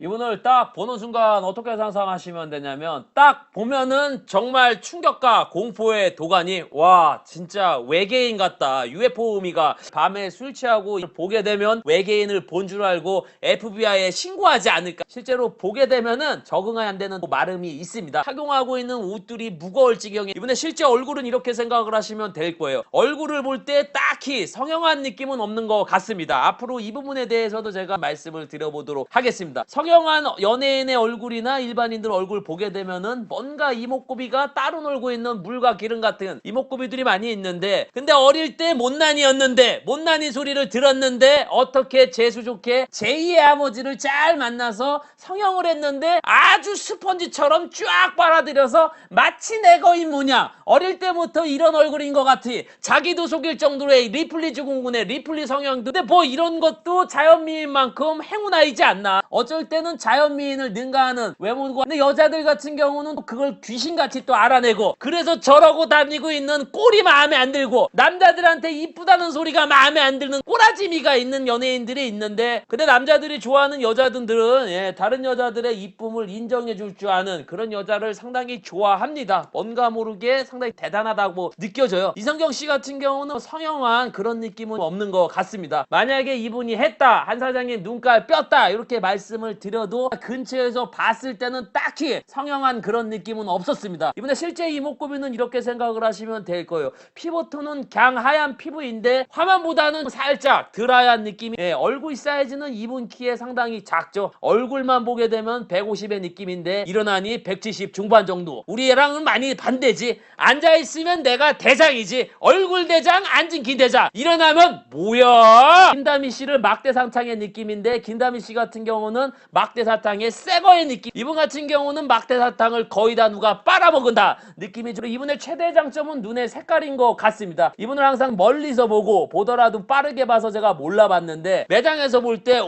이분을 딱 보는 순간 어떻게 상상하시면 되냐면 딱 보면은 정말 충격과 공포의 도가니 와 진짜 외계인 같다. UFO 의미가 밤에 술 취하고 보게 되면 외계인을 본 줄 알고 FBI에 신고하지 않을까. 실제로 보게 되면은 적응이 안 되는 마름이 있습니다. 착용하고 있는 옷들이 무거울 지경에 이분의 실제 얼굴은 이렇게 생각을 하시면 될 거예요. 얼굴을 볼 때 딱히 성형한 느낌은 없는 것 같습니다. 앞으로 이 부분에 대해서도 제가 말씀을 드려보도록 하겠습니다. 성형한 연예인의 얼굴이나 일반인들 얼굴 보게 되면은 뭔가 이목구비가 따로 놀고 있는 물과 기름 같은 이목구비들이 많이 있는데 근데 어릴 때 못난이였는데 못난이 소리를 들었는데 어떻게 재수 좋게 제2의 아버지를 잘 만나서 성형을 했는데 아주 스펀지처럼 쫙 빨아들여서 마치 내 거인 모양 어릴 때부터 이런 얼굴인 것 같이 자기도 속일 정도의 리플리 증후군의 리플리 성형도 근데 뭐 이런 것도 자연미인만큼 행운아이지 않나. 어쩔 때는 자연미인을 능가하는 외모고 근데 여자들 같은 경우는 그걸 귀신같이 또 알아내고 그래서 저러고 다니고 있는 꼴이 마음에 안 들고 남자들한테 이쁘다는 소리가 마음에 안 드는 꼬라지미가 있는 연예인들이 있는데 근데 남자들이 좋아하는 여자들은 다른 여자들의 이쁨을 인정해 줄 줄 아는 그런 여자를 상당히 좋아합니다. 뭔가 모르게 상당히 대단하다고 느껴져요. 이성경 씨 같은 경우는 성형한 그런 느낌은 없는 것 같습니다. 만약에 이분이 했다 한 사장님 눈깔 뼈다 이렇게 말씀을 드려도 근처에서 봤을 때는 딱히 성형한 그런 느낌은 없었습니다. 이분의 실제 이목구비는 이렇게 생각을 하시면 될 거예요. 피부톤은 그냥 하얀 피부인데 화면보다는 살짝 덜 하얀 느낌이 얼굴 사이즈는 이분 키에 상당히 작죠. 얼굴만 보게 되면 150의 느낌인데 일어나니 170 중반 정도. 우리랑은 많이 반대지. 앉아있으면 내가 대장이지. 얼굴 대장 앉은 김대장. 일어나면 뭐야? 김다미 씨를 막대사탕의 느낌인데 김다미 씨 같은 경우는 막대사탕의 새거의 느낌. 이분 같은 경우는 막대사탕을 거의 다 누가 빨아먹은다 느낌이 좀 이분의 최대 장점은 눈의 색깔인 것 같습니다. 이분을 항상 멀리서 보더라도 빠르게 봐서 제가 몰라봤는데 매장에서 볼 때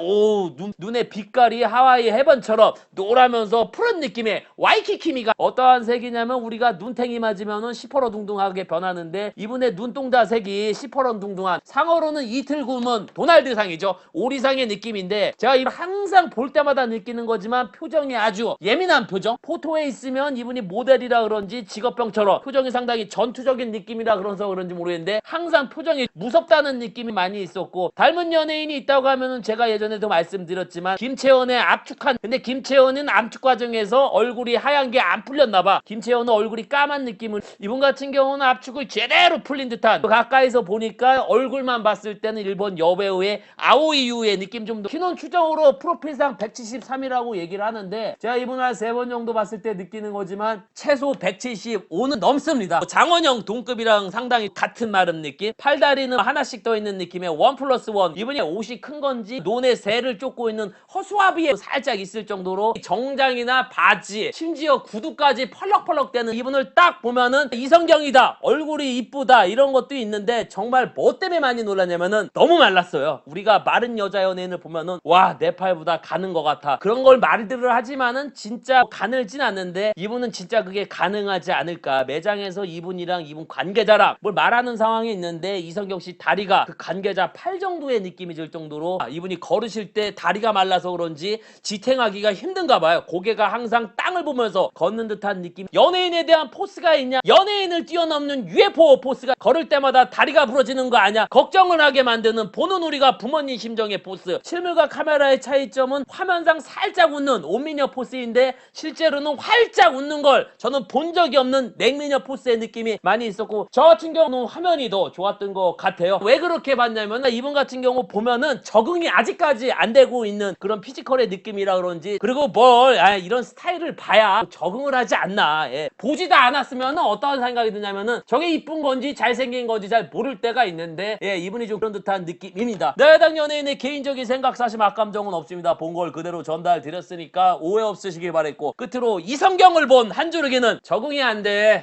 눈의 빛깔이 하와이 해변처럼 노라면서 푸른 느낌의 와이키키미가 어떠한 색이냐면 우리가 눈탱이 맞으면은 시퍼러둥둥하게 변하는데 이분의 눈동자 색이 시퍼러둥둥한 상어로는 이틀 굶은 도날드상이죠. 오리상의 느낌인데 제가 이걸 항상 볼 때마다 느끼는 거지만 표정이 아주 예민한 표정. 포토에 있으면 이분이 모델이라 그런지 직업병처럼 표정이 상당히 전투적인 느낌이라 그래서 그런지 모르겠는데 항상 표정이 무섭다는 느낌이 많이 있었고 닮은 연예인이 있다고 하면은 제가 예전에도 말씀드렸지만 김채원의 압축한 근데 김채원은 압축 과정에서 얼굴이 하얀 게 안 풀렸나봐. 김채원은 얼굴이 까만 느낌을 이분 같은 경우는 압축을 제대로 풀린 듯한 가까이서 보니까 얼굴만 봤을 때는 일본 여배우의 아오이유의 느낌 좀 더 키는 추정으로 프로필상 173이라고 얘기를 하는데 제가 이분을 한 3번 정도 봤을 때 느끼는 거지만 최소 175는 넘습니다. 장원영 동급이랑 상당히 같은 마름 느낌. 팔다리는 하나씩 더 있는 느낌의 1+1 이분이 옷이 큰 건지 논의 새를 쫓고 있는 허수아비에 살짝 있을 정도로 정장이나 바지 심지어 구두까지 펄럭펄럭 되는 이분을 딱 보면은 이성경이다 얼굴이 이쁘다 이런 것도 있는데 정말 뭐 때문에 많이 놀랐냐면은 너무 말랐어요. 우리가 마른 여자 연예인을 보면은 와 내 팔보다 가는 것 같아 그런 걸 말들을 하지만은 진짜 가늘진 않는데 이분은 진짜 그게 가능하지 않을까. 매장에서 이분이랑 이분 관계자랑 뭘 말하는 상황이 있는데 이성경 씨 다리가 그 관계자 팔 정도의 느낌이 들 정도로 이분이 걸으실 때 다리가 말라서 그런지 지탱하기가 힘든가 봐요. 고개가 항상 땅을 보면서 걷는 듯한 느낌. 연예인에 대한 포스가 있냐? 연예인을 뛰어넘는 UFO 포스가 걸을 때마다 다리가 부러지는 거 아니야? 걱정을 하게 만드는 보는 우리가 부모님 심정의 포스. 실물과 카메라의 차이점은 화면상 살짝 웃는 온미녀 포스인데 실제로는 활짝 웃는 걸 저는 본 적이 없는 냉미녀 포스의 느낌이 많이 있었고 저 같은 경우는 화면이 더 좋았던 것 같아요. 왜 그렇게 봤냐면 이분 같은 경우 보면은 적응이 아직까지 안 되고 있는 그런 피지컬의 느낌이라 그런지 그리고 이런 스타일을 봐야 적응을 하지 않나. 보지도 않았으면 어떤 생각이 드냐면은 저게 이쁜 건지 잘생긴 건지 잘 모를 때가 있는데 이분이 좀 그런 듯한 느낌입니다. 네, 해당 연예인의 개인적인 생각 사실 악감정은 없습니다. 본 걸 그대로 전달 드렸으니까 오해 없으시길 바랬고 끝으로 이성경을 본 한 줄기는 적응이 안 돼.